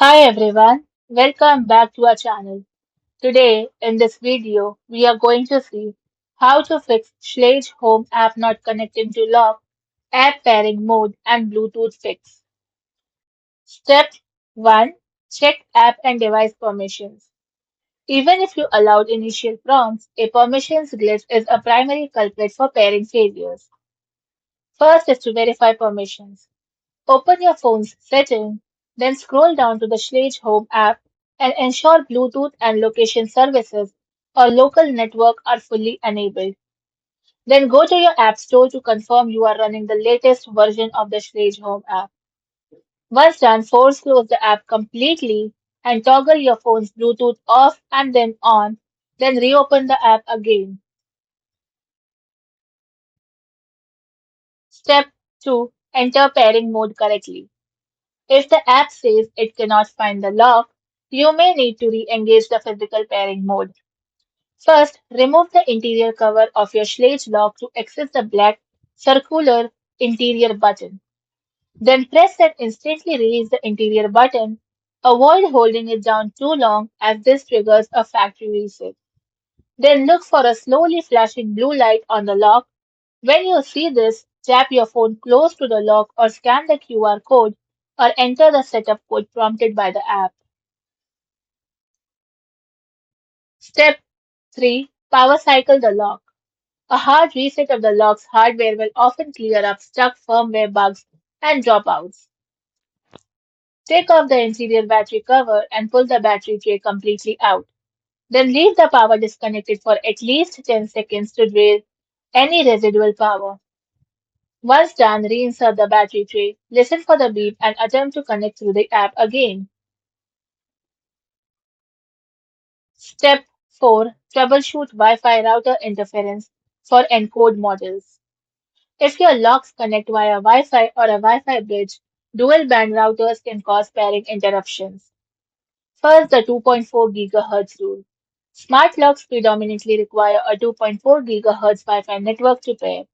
Hi everyone, welcome back to our channel. Today in this video, we are going to see how to fix Schlage Home App not connecting to lock, app pairing mode and Bluetooth fix. Step 1. Check app and device permissions. Even if you allowed initial prompts, a permissions glitch is a primary culprit for pairing failures. First is to verify permissions. Open your phone's setting, then scroll down to the Schlage Home app and ensure Bluetooth and location services or local network are fully enabled. Then go to your app store to confirm you are running the latest version of the Schlage Home app. Once done, force close the app completely and toggle your phone's Bluetooth off and then on, then reopen the app again. Step 2. Enter pairing mode correctly. If the app says it cannot find the lock, you may need to re-engage the physical pairing mode. First, remove the interior cover of your Schlage lock to access the black circular interior button. Then press and instantly release the interior button. Avoid holding it down too long as this triggers a factory reset. Then look for a slowly flashing blue light on the lock. When you see this, tap your phone close to the lock or scan the QR code or enter the setup code prompted by the app. Step 3. Power cycle the lock. A hard reset of the lock's hardware will often clear up stuck firmware bugs and dropouts. Take off the interior battery cover and pull the battery tray completely out. Then leave the power disconnected for at least 10 seconds to drain any residual power. Once done, reinsert the battery tray, listen for the beep, and attempt to connect through the app again. Step 4. Troubleshoot Wi-Fi router interference for encode models. If your locks connect via Wi-Fi or a Wi-Fi bridge, dual band routers can cause pairing interruptions. First, the 2.4 GHz rule. Smart locks predominantly require a 2.4 GHz Wi-Fi network to pair.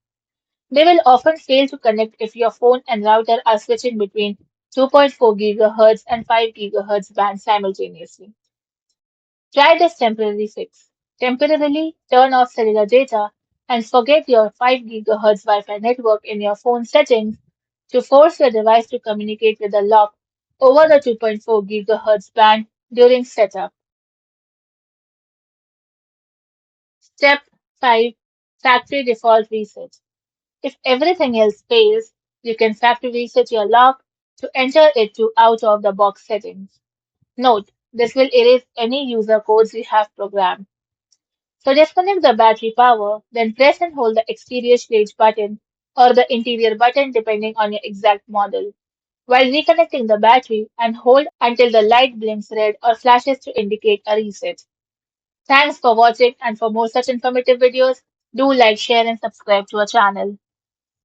They will often fail to connect if your phone and router are switching between 2.4 GHz and 5 GHz bands simultaneously. Try this temporary fix. Temporarily turn off cellular data and forget your 5 GHz Wi-Fi network in your phone settings to force your device to communicate with the lock over the 2.4 GHz band during setup. Step 5. Factory default reset. If everything else fails, you can factory reset your lock to enter it to out of the box settings. Note, this will erase any user codes you have programmed. So disconnect the battery power, then press and hold the exterior stage button or the interior button depending on your exact model. While reconnecting the battery and hold until the light blinks red or flashes to indicate a reset. Thanks for watching, and for more such informative videos, do like, share and subscribe to our channel.